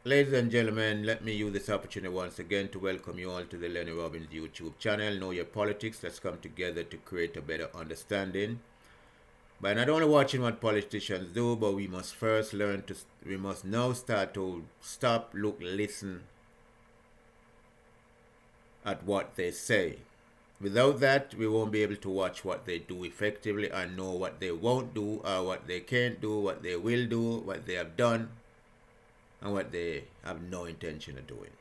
Ladies and gentlemen, let me use this opportunity once again to welcome you all to the Lennie Robbins YouTube channel. Know your politics. Let's come together to create a better understanding by not only watching what politicians do, but we must first learn to, we must now start to stop, look, listen at what they say. Without that, we won't be able to watch what they do effectively and know what they won't do or what they can't do, what they will do, what they have done, and what they have no intention of doing.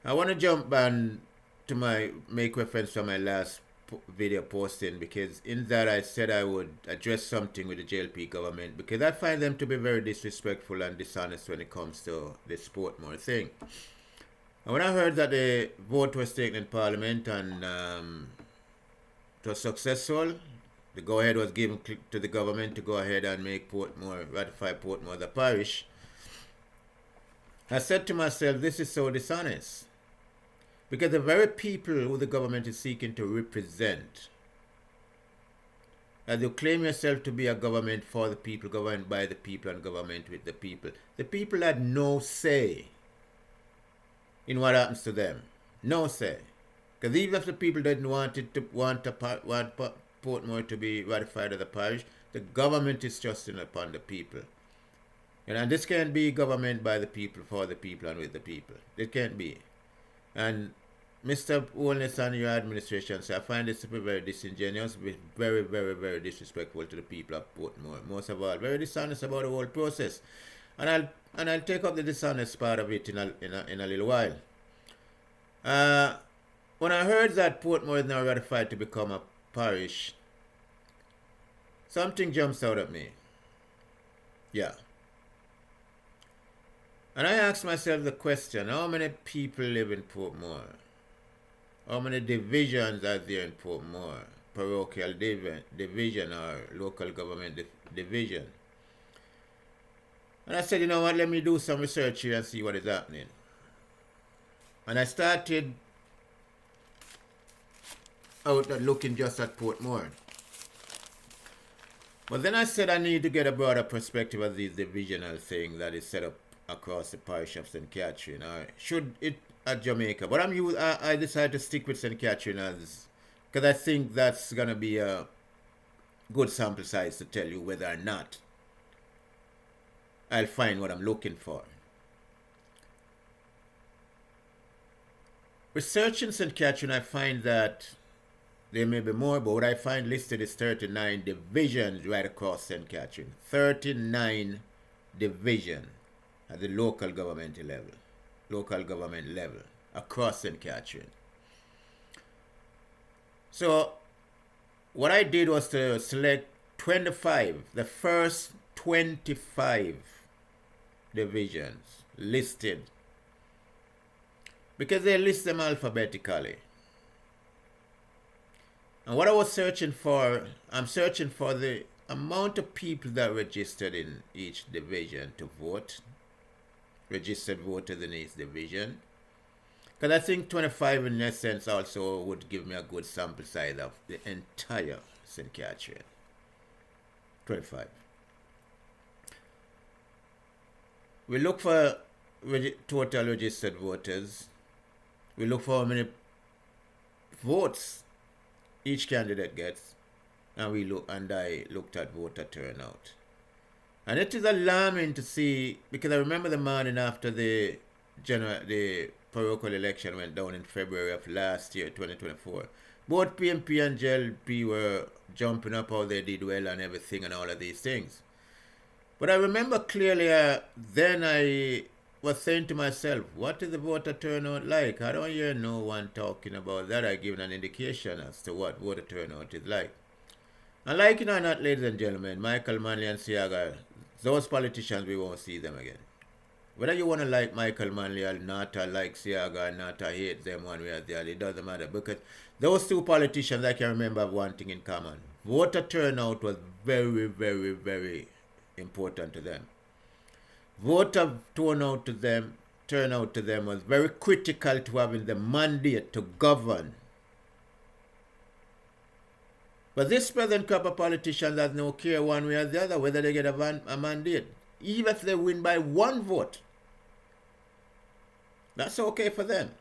I want to jump on to make reference to my last video posting, because in that I said I would address something with the JLP government, because I find them to be very disrespectful and dishonest when it comes to the Portmore thing. And when I heard that the vote was taken in Parliament and it was successful, the go-ahead was given to the government to go ahead and make Portmore, ratify Portmore as a parish, I said to myself, this is so dishonest. Because the very people who the government is seeking to represent, as you claim yourself to be a government for the people, governed by the people, and government with the people had no say in what happens to them. No say. Because even if the people didn't want Portmore to be ratified as a parish, the government is trusting upon the people. And this can't be government by the people, for the people, and with the people. It can't be. And Mr. Holness and your administration, so I find this to be very disingenuous, very, very, very disrespectful to the people of Portmore. Most of all, very dishonest about the whole process. And I'll take up the dishonest part of it in a little while. When I heard that Portmore is now ratified to become a parish, something jumps out at me. Yeah. And I asked myself the question, how many people live in Portmore? How many divisions are there in Portmore? Parochial division or local government division? And I said, you know what, let me do some research here and see what is happening. And I started out looking just at Portmore. But then I said I need to get a broader perspective of these divisional thing that is set up across the parish of St. Catherine, or should it at Jamaica. But I decided to stick with St. Catherine because I think that's going to be a good sample size to tell you whether or not I'll find what I'm looking for. Researching St. Catherine, I find that there may be more, but what I find listed is 39 divisions right across St. Catherine. 39 divisions at the local government level across St. Catherine. So what I did was to select 25, the first 25 divisions listed, because they list them alphabetically. And what I was searching for, I'm searching for the amount of people that registered in each division to vote, registered voters in each division. Because I think 25 in essence also would give me a good sample size of the entire St. Catherine. 25. We look for total registered voters. We look for how many votes each candidate gets, and I looked at voter turnout. And it is alarming to see, because I remember the morning after the parochial election went down in February of last year, 2024. Both PMP and JLP were jumping up how they did well and everything and all of these things. But I remember clearly then I was saying to myself, what is the voter turnout like? I don't hear no one talking about that. I give an indication as to what voter turnout is like. And like it or not, ladies and gentlemen, Michael Manley and Siaga, those politicians, we won't see them again. Whether you want to like Michael Manley or not, or like Siaga or not, or hate them one way or the other, it doesn't matter. Because those two politicians, I can remember have one thing in common. Voter turnout was very, very, very important to them. Voter turnout to them was very critical to having the mandate to govern. But this present crop of politicians has no care one way or the other whether they get a mandate. even if they win by 1 vote, that's okay for them.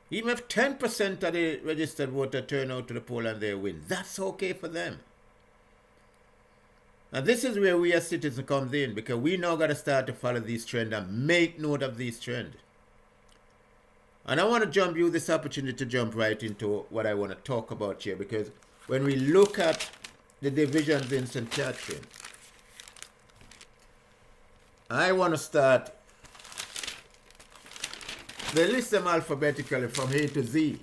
Even if 10% of the registered voter turn out to the poll and they win, that's okay for them. And this is where we as citizens comes in, because we now got to start to follow these trends and make note of these trends. And I want to use this opportunity to jump right into what I want to talk about here, because when we look at the divisions in St. Catherine, I want to start, they list them alphabetically from A to Z.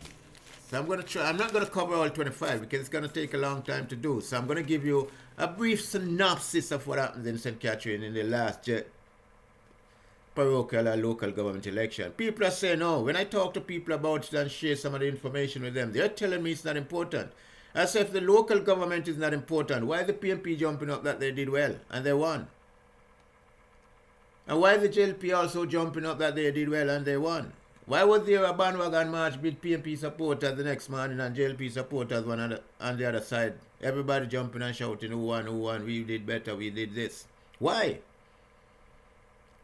So I'm not going to cover all 25 because it's going to take a long time to do. So I'm going to give you a brief synopsis of what happened in St. Catherine in the last parochial and local government election. People are saying, oh, when I talk to people about it and share some of the information with them, they're telling me it's not important. As if the local government is not important, why is the PNP jumping up that they did well and they won? And why is the JLP also jumping up that they did well and they won? Why was there a bandwagon march with PNP supporters the next morning and JLP supporters on the other side? Everybody jumping and shouting, who won, we did better, we did this. Why?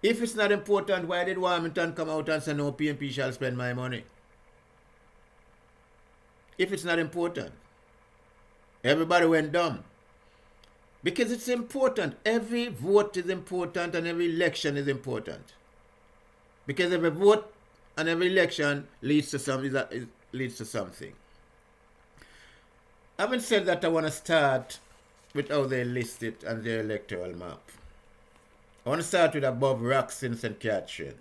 If it's not important, why did Warmington come out and say, no, PNP shall spend my money? If it's not important. Everybody went dumb. Because it's important. Every vote is important and every election is important. Because every vote and every election leads to something. Having said that, I want to start with how they list it and their electoral map. I want to start with above rocks in St. Catherine.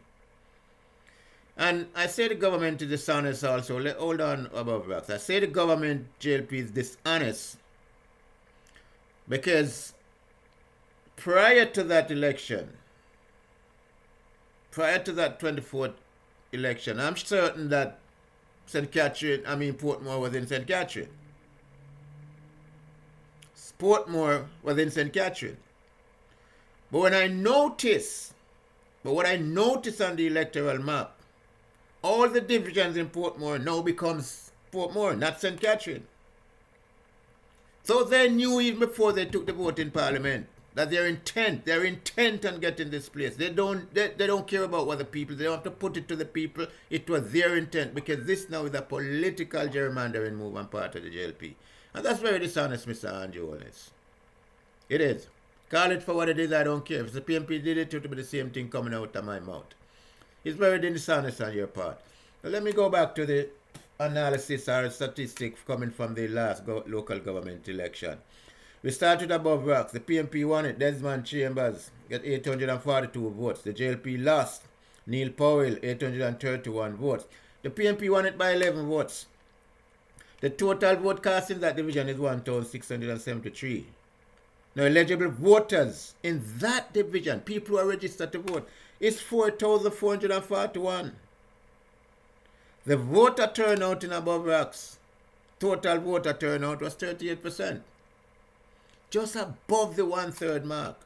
And I say the government is dishonest also. Hold on, above rocks. I say the government, JLP, is dishonest because prior to that election, prior to that 24th election, I'm certain that Portmore was in St. Catherine. Portmore was in St. Catherine. But what I notice on the electoral map, all the divisions in Portmore now becomes Portmore, not St. Catherine. So they knew even before they took the vote in Parliament that they're intent on getting this place. They don't care about what the people, they don't have to put it to the people. It was their intent, because this now is a political gerrymandering move on part of the JLP. And that's very dishonest, Mr. Andrew Wallace. It is. Call it for what it is, I don't care. If the PNP did it, it would be the same thing coming out of my mouth. It's very dishonest on your part. But let me go back to the analysis or statistics coming from the last local government election. We started above rocks. The PNP won it. Desmond Chambers got 842 votes. The JLP lost. Neil Powell, 831 votes. The PNP won it by 11 votes. The total vote cast in that division is 1,673. Now, eligible voters in that division, people who are registered to vote, is 4,441. The voter turnout in above rocks, total voter turnout was 38%. Just above the 1/3 mark.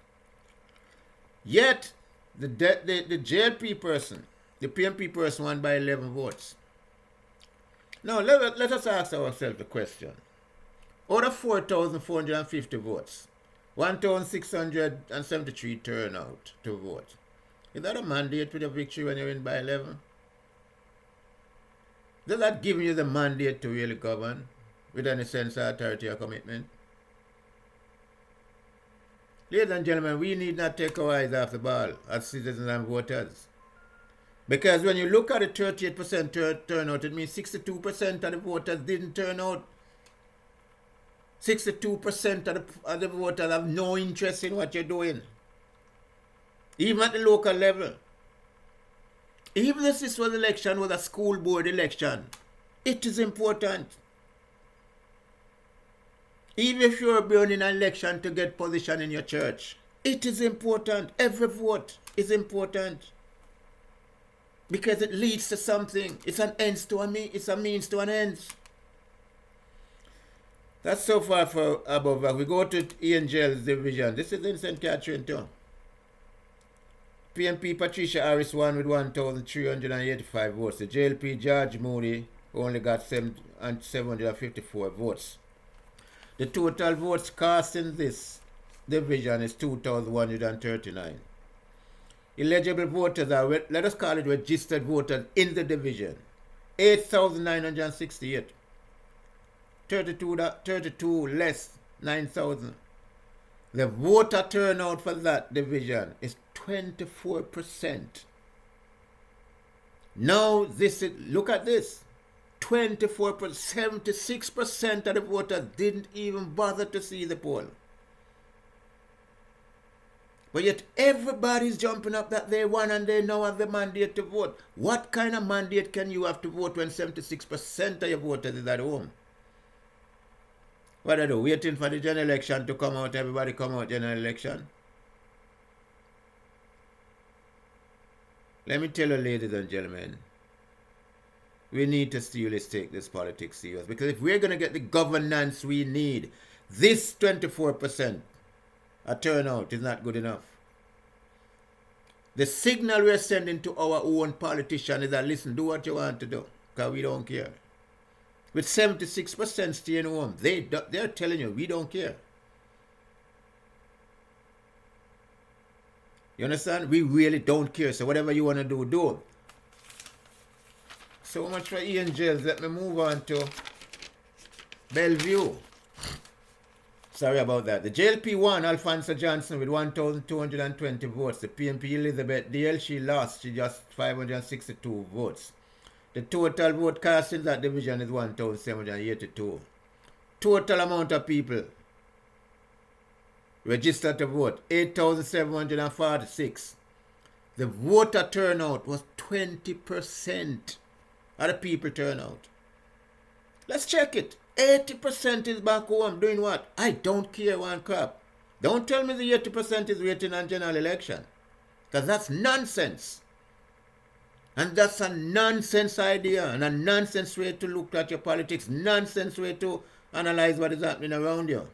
Yet, the JLP person, the PNP person won by 11 votes. Now, let us ask ourselves the question. Out of 4,450 votes, 1,673 turn out to vote. Is that a mandate for the victory when you're in by 11? Does that give you the mandate to really govern with any sense of authority or commitment? Ladies and gentlemen, we need not take our eyes off the ball as citizens and voters. Because when you look at the 38% turnout, it means 62% of the voters didn't turn out. 62% of the voters have no interest in what you're doing. Even at the local level. Even if this was election was a school board election, it is important. Even if you're burning an election to get position in your church, it is important. Every vote is important. Because it leads to something. It's an ends to a means. It's a means to an end. That's so far for above. We go to Angel's division. This is in St. Catherine too. PNP Patricia Harris won with 1,385 votes. The JLP George Moody only got 754 votes. The total votes cast in this division is 2,139. Eligible voters are, let us call it registered voters in the division, 8,968. 32 less 9,000. The voter turnout for that division is 24%. Now look at this. 24%, 76% of the voters didn't even bother to see the poll. But yet everybody's jumping up that they won and they now have the mandate to vote. What kind of mandate can you have to vote when 76% of your voters is at home? What I do? Waiting for the general election to come out, everybody come out general election? Let me tell you, ladies and gentlemen, we need to seriously take this politics serious, because if we're going to get the governance we need, this 24% a turnout is not good enough. The signal we're sending to our own politicians is that, listen, do what you want to do, because we don't care. With 76% staying home, they're telling you, we don't care. You understand? We really don't care. So whatever you want to do, do. So much for Ian Jails. Let me move on to Bellevue. Sorry about that. The JLP won Alphonsa Johnson with 1,220 votes. The PNP Elizabeth Dale, she lost. She just 562 votes. The total vote cast in that division is 1,782. Total amount of people registered to vote, 8,746. The voter turnout was 20% of the people turnout. Let's check it. 80% is back home doing what? I don't care one crap. Don't tell me the 80% is waiting on general election, because that's nonsense. And that's a nonsense idea and a nonsense way to look at your politics, nonsense way to analyze what is happening around you.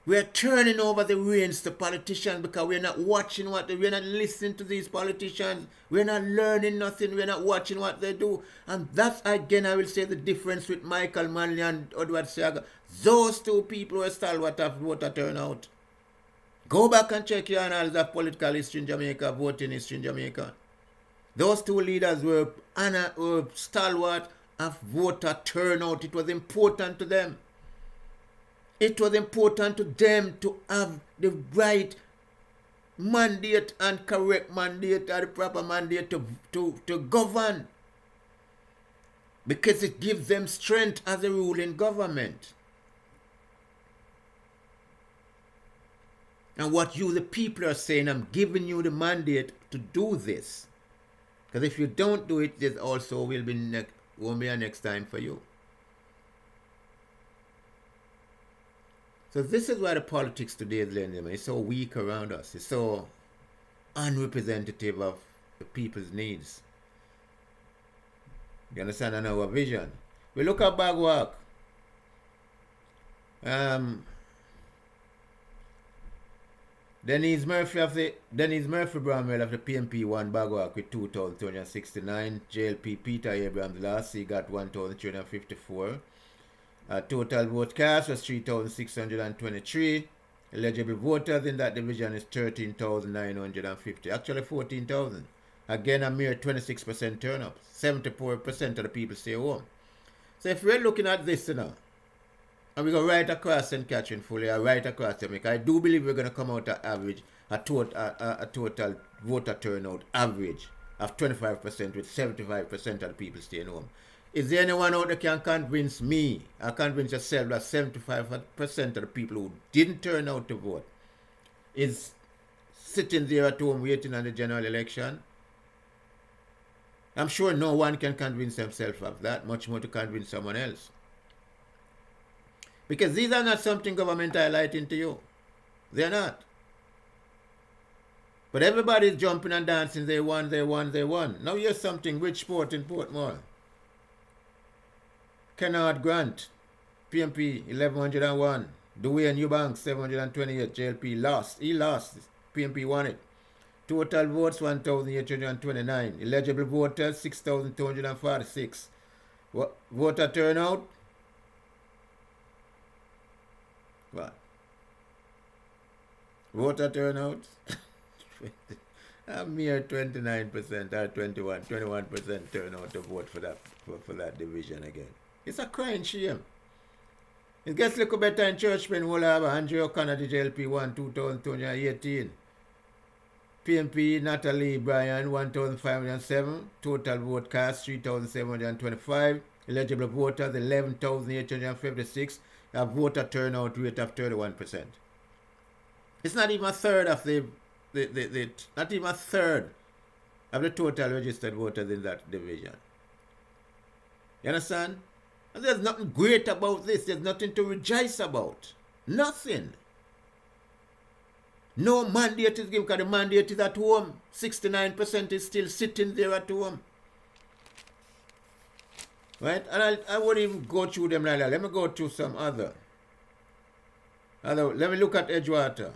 We are turning over the reins to politicians because we're not watching we're not listening to these politicians. We're not learning nothing. We're not watching what they do. And that's, again, I will say the difference with Michael Manley and Edward Seaga. Those two people were stalwart of voter turnout. Go back and check your annals of political history in Jamaica, voting history in Jamaica. Those two leaders were stalwart of voter turnout. It was important to them. It was important to them to have the right mandate and correct mandate, or the proper mandate to govern. Because it gives them strength as a ruling government. And what you, the people, are saying, I'm giving you the mandate to do this. Because if you don't do it, there also won't be a next time for you. So this is why the politics today is Lennie, it's so weak around us. It's so unrepresentative of the people's needs. You understand? And our vision. We look at Bagwalk. Denise Murphy Bramwell of the PNP won Bagwalk with 2,269. JLP Peter Abrams last, he got 1,354. Total vote cast was 3,623. Eligible voters in that division is 13,950. Actually 14,000. Again, a mere 26% turnout. 74% of the people stay home. So if we're looking at this now, and we go right across St. Catherine fully, or right across Jamaica, I do believe we're going to come out at average, a total voter turnout average of 25%, with 75% of the people staying home. Is there anyone out there can convince me, or convince yourself, that 75% of the people who didn't turn out to vote is sitting there at home waiting on the general election? I'm sure no one can convince himself of that, much more to convince someone else. Because these are not something government highlighting to you. They're not. But everybody's jumping and dancing, they won. Now here's something, Bridgeport in Portmore. Kennard Grant, PNP 1101. Dwayne Eubanks 728. JLP lost. He lost. PNP won it. Total votes 1,829. Eligible voters 6,246. Voter turnout What? Voter turnout? A mere 29% or 21% turnout to vote for that division again. It's a crying shame. It gets a little better in Churchman. We'll have Andrew O'Connor, the JLP 1, 2,218. PMP Natalie Bryan, 1,507. Total vote cast, 3,725. Eligible voters, 11,856. A voter turnout rate of 31%. It's not even a third of not even a third of the total registered voters in that division. You understand? And there's nothing great about this. There's nothing to rejoice about. Nothing. No mandate is given because the mandate is at home. 69% is still sitting there at home. Right? And I won't even go through them like that. Let me go through some other. Let me look at Edgewater.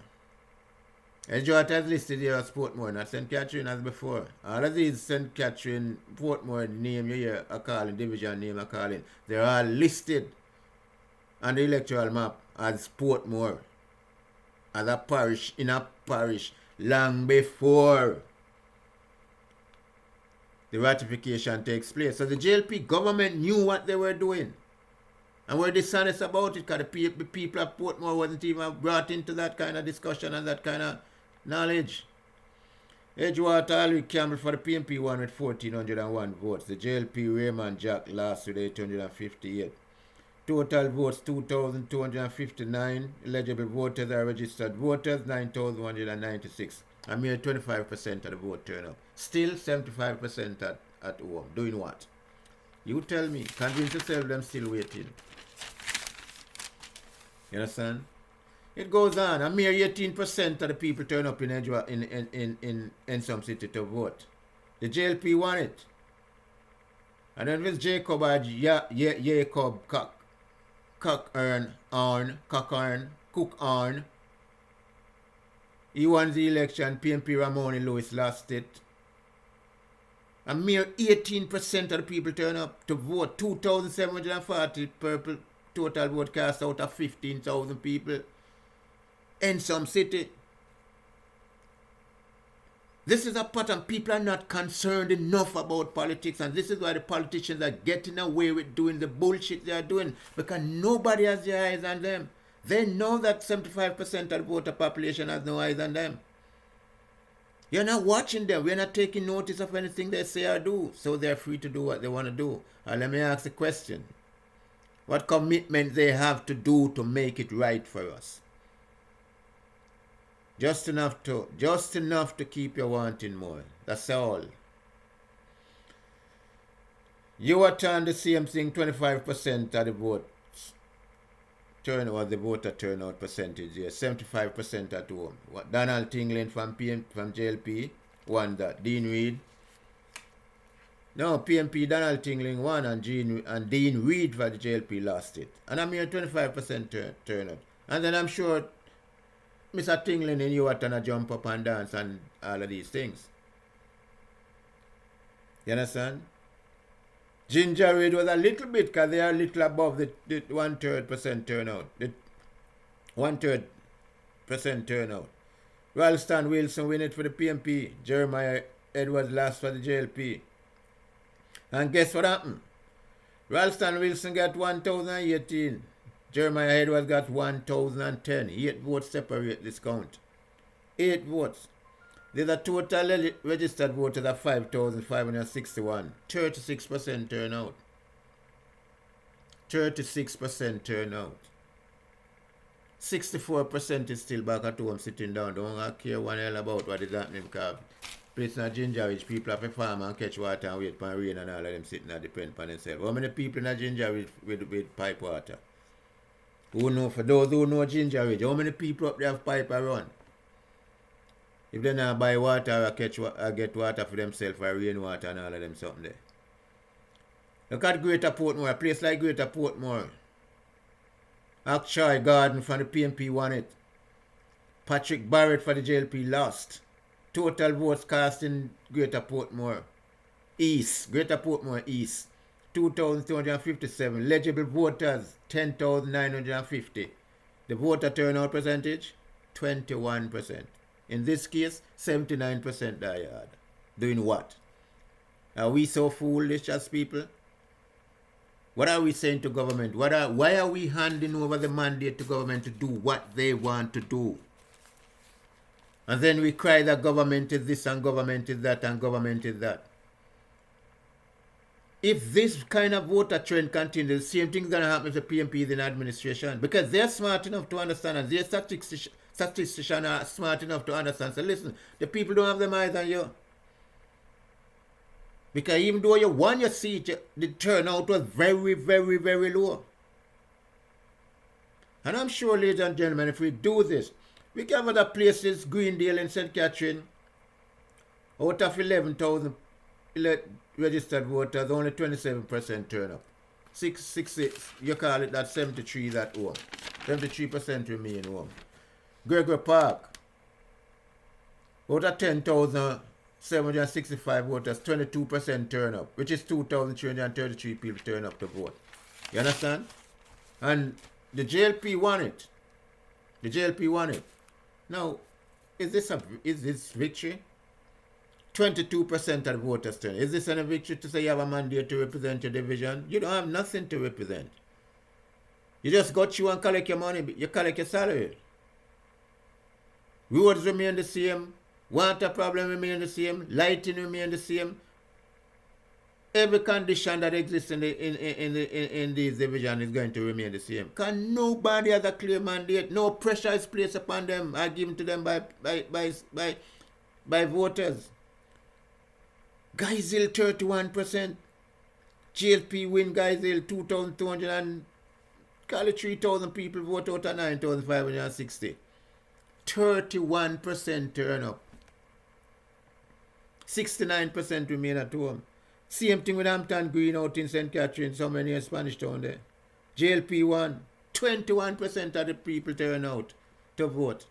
Edgewater is listed here as Portmore, not St. Catherine as before. All of these St. Catherine, Portmore name you hear are calling, division name are calling. They're all listed on the electoral map as Portmore, as a parish, in a parish, long before the ratification takes place. So the JLP government knew what they were doing. And were dishonest about it because the people of Portmore wasn't even brought into that kind of discussion and that kind of knowledge. Edgewater Alwick Campbell for the PMP won with 1,401 votes. The JLP Raymond Jack lost with 858. Total votes 2,259. Eligible voters are registered voters 9,196. A mere 25% of the vote turnout. Still 75% at home. Doing what? You tell me. Convince yourself them still waiting. You understand? It goes on. A mere 18% of the people turn up in some city to vote. The JLP won it. And then with Jacob Cook-Arn, he won the election. PMP Ramon Lewis lost it. A mere 18% of the people turn up to vote. 2,740 purple total vote cast out of 15,000 people in some city. This is a pattern. People are not concerned enough about politics, and this is why the politicians are getting away with doing the bullshit they are doing, because nobody has their eyes on them. They know that 75% of the voter population has no eyes on them. You're not watching them. We're not taking notice of anything they say or do, so they're free to do what they want to do. And let me ask the question. What commitment they have to do to make it right for us? Just enough to keep you wanting more. That's all. You attend the same thing, 25% of the votes. The voter turnout percentage here, 75% at home. Donald Tingling from JLP won that. Dean Reed. No, PMP Donald Tingling won, and Dean Reed for the JLP lost it. And I'm here 25% turnout. And then I'm sure Mr. Tingling and you are gonna jump up and dance and all of these things. You understand? Ginger Reed was a little bit, because they are a little above the 1/3% turnout. The 1/3% turnout. Ralston Wilson win it for the PMP. Jeremiah Edwards lost for the JLP. And guess what happened? Ralston Wilson got 1,018. Jeremiah Edwards got 1,010. 8 votes separate this count. 8 votes. There's a total registered voters of 5,561. 36% turnout. 36% turnout. 64% is still back at home sitting down. Don't care one hell about what is happening, because place in Ginger Ridge, people have to farm and catch water and wait for rain, and all of them sitting at depend on themselves. How many people in Ginger Ridge with pipe water? Who know, for those who know Ginger Ridge, how many people up there have pipe around? If they not buy water or get water for themselves, or rainwater and all of them something there. Look at Greater Portmore, a place like Greater Portmore. Akshay Garden from the PMP won it. Patrick Barrett for the JLP lost. Total votes cast in Greater Portmore East. Greater Portmore East. 2,257. Legible voters, 10,950. The voter turnout percentage, 21%. In this case, 79% diehard. Doing what? Are we so foolish as people? What are we saying to government? Why are we handing over the mandate to government to do what they want to do? And then we cry that government is this and government is that and government is that. If this kind of voter trend continues, the same thing is going to happen to PMPs in administration. Because they're smart enough to understand, and their statisticians are smart enough to understand. So listen, the people don't have them eyes on you. Because even though you won your seat, the turnout was very, very, very low. And I'm sure, ladies and gentlemen, if we do this, we can have other places, Greendale and St. Catherine, out of 11,000 registered voters, only 27% turn up. 6, you call it that 73 that home. 73% remain home. Gregory Park, out of 10,765 voters, 22% turn up, which is 2,333 people turn up to vote. You understand? And the JLP won it. The JLP won it. Now, is this victory? 22% of the voters turn. Is this a victory to say you have a mandate to represent your division? You don't have nothing to represent. You just got you and collect your money, you collect your salary. Roads remain the same. Water problem remain the same. Lighting remain the same. Every condition that exists in this division is going to remain the same. Because nobody has a clear mandate. No pressure is placed upon them or given to them by voters. Geisel 31%. JLP win Geisel 2,200 and call it 3,000 people vote out of 9,560. 31% turn up. 69% remain at home. Same thing with Hampton Green out in St. Catherine, so many in Spanish Town there. JLP won. 21% of the people turn out to vote.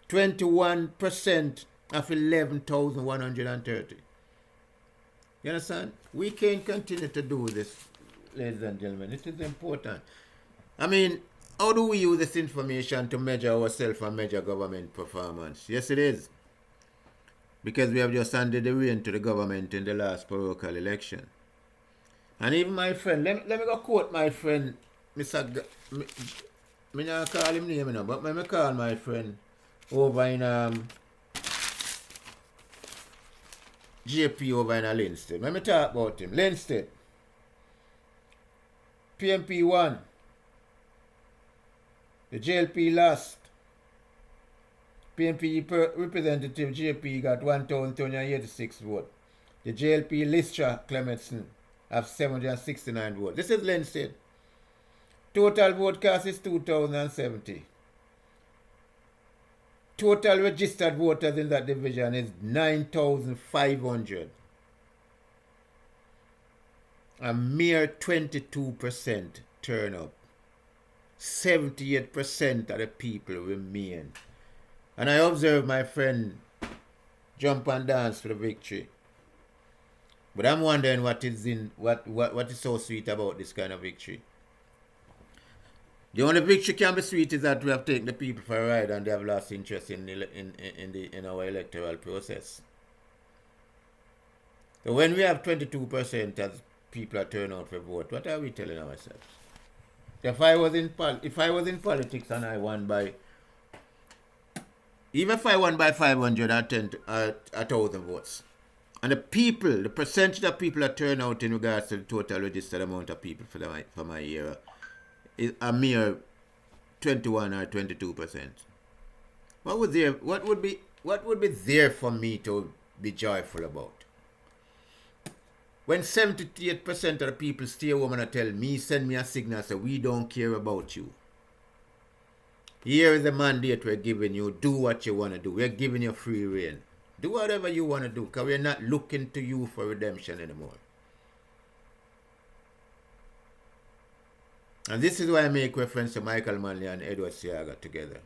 21% of 11,130. You understand? We can't continue to do this, ladies and gentlemen. It is important. I mean, how do we use this information to measure ourselves and measure government performance? Yes, it is. Because we have just handed the rein to the government in the last parochial election. And even my friend, let me go quote my friend, Mr. I not call him name, but let me call my friend over in JP over in Linstead. Let me talk about him. Linstead. PMP won. The JLP lost. PMP representative JP got 1,286 votes. The JLP Lystra Clementson have 769 votes. This is Linstead. Total vote cast is 2,070. Total registered voters in that division is 9,500. A mere 22% turn up. 78% of the people remain. And I observe my friend jump and dance for the victory. But I'm wondering what is so sweet about this kind of victory. The only victory can be sweet is that we have taken the people for a ride and they have lost interest in our electoral process. So when we have 22% as people are turning out for vote, what are we telling ourselves? If I was in politics and I won by, even if I won by 500 or 1,000 votes, and the percentage of people that turn out in regards to the total registered amount of people for my era is a mere 21 or 22%. What would be there for me to be joyful about? When 78% of the people stay home and tell me, send me a signal, say we don't care about you. Here is the mandate we're giving you. Do what you want to do. We're giving you free rein. Do whatever you want to do, because we're not looking to you for redemption anymore. And this is why I make reference to Michael Manley and Edward Siaga together.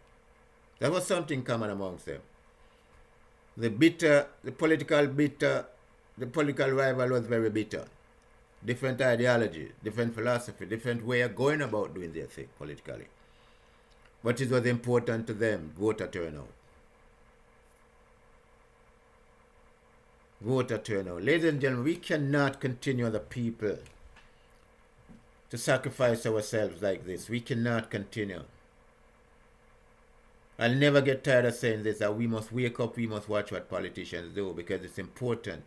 There was something common amongst them. The political rival was very bitter. Different ideology, different philosophy, different way of going about doing their thing politically. what is what's important to them? Voter turnout. Voter turnout. Ladies and gentlemen, we cannot continue the people to sacrifice ourselves like this. We cannot continue. I'll never get tired of saying this, that we must wake up, we must watch what politicians do, because it's important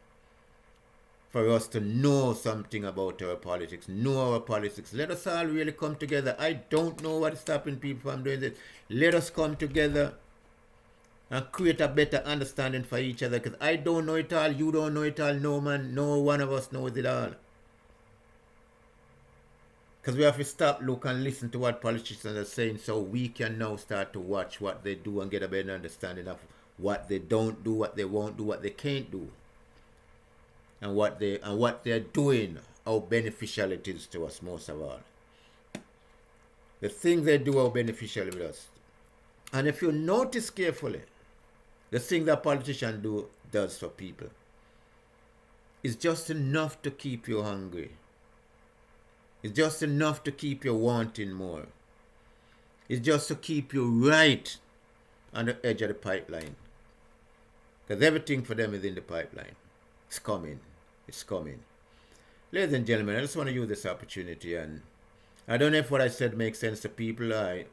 for us to know something about our politics, know our politics. Let us all really come together. I don't know what is stopping people from doing this. Let us come together and create a better understanding for each other, because I don't know it all, you don't know it all, no man, no one of us knows it all. Because we have to stop, look, and listen to what politicians are saying, so we can now start to watch what they do and get a better understanding of what they don't do, what they won't do, what they can't do, and what they're doing, how beneficial it is to us most of all. The things they do are beneficial with us. And if you notice carefully, the thing that politicians does for people is just enough to keep you hungry. It's just enough to keep you wanting more. It's just to keep you right on the edge of the pipeline. Because everything for them is in the pipeline. It's coming. It's coming. Ladies and gentlemen, I just want to use this opportunity, and I don't know if what I said makes sense to people. I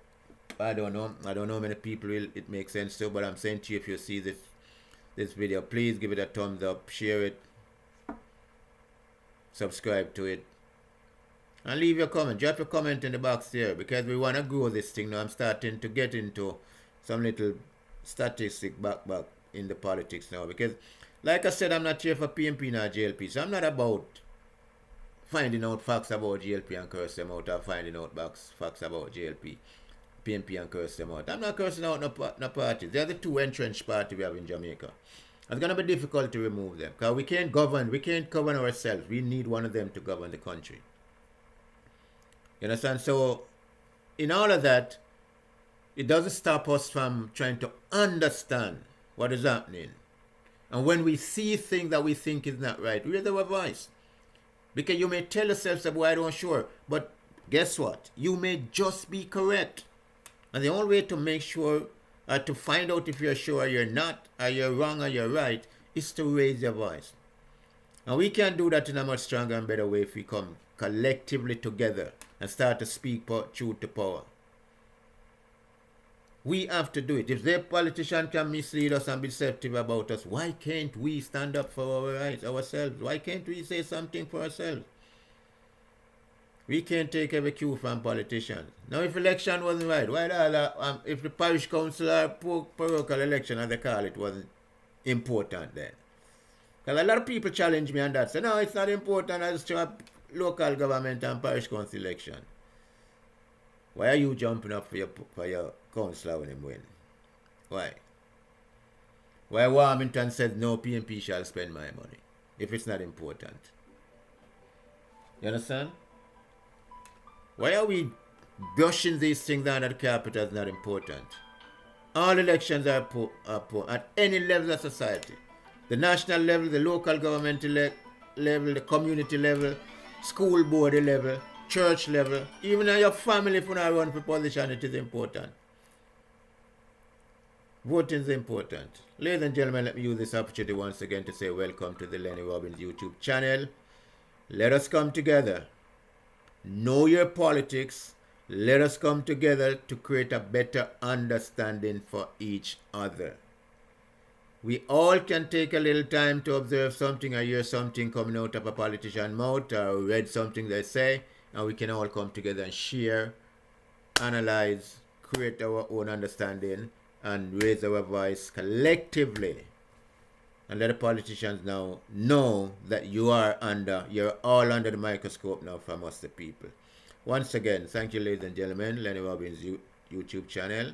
don't know. I don't know how many people it makes sense to, but I'm saying to you, if you see this video, please give it a thumbs up, share it, subscribe to it, and leave your comment. Drop your comment in the box there, because we want to grow this thing now. I'm starting to get into some little statistic back in the politics now, because like I said, I'm not here for PNP nor JLP, so I'm not about finding out facts about JLP and curse them out, or finding out facts about JLP, PNP and curse them out. I'm not cursing out no parties. They're the two entrenched parties we have in Jamaica. It's going to be difficult to remove them, because we can't govern ourselves. We need one of them to govern the country. You understand? So, in all of that, it doesn't stop us from trying to understand what is happening. And when we see things that we think is not right, raise our voice. Because you may tell yourself, boy, I don't sure. But guess what? You may just be correct. And the only way to make sure, to find out if you're sure or you're not, or you're wrong or you're right, is to raise your voice. And we can do that in a much stronger and better way if we come collectively together and start to speak truth to power. We have to do it. If the politician can mislead us and be deceptive about us, why can't we stand up for our rights ourselves? Why can't we say something for ourselves? We can't take every cue from politicians. Now, if election wasn't right, why if the parish council or parochial election, as they call it, wasn't important then? Because a lot of people challenge me on that. Say, no, it's not important as to a local government and parish council election. Why are you jumping up for your councillor when him win? Why? Why Warmington said no PNP shall spend my money if it's not important? You understand? Why are we brushing these things down at the carpet as not important? All elections are important at any level of society. The national level, the local government level, the community level, school board level, church level, even in your family, if you not run for position, it is important. Voting is important. Ladies and gentlemen, let me use this opportunity once again to say welcome to the Lennie Robbins YouTube channel. Let us come together. Know your politics. Let us come together to create a better understanding for each other. We all can take a little time to observe something or hear something coming out of a politician's mouth or read something they say, and we can all come together and share, analyze, create our own understanding, and raise our voice collectively. And let the politicians now know that you're all under the microscope now from us the people. Once again, thank you, ladies and gentlemen. Lennie Robbins YouTube channel.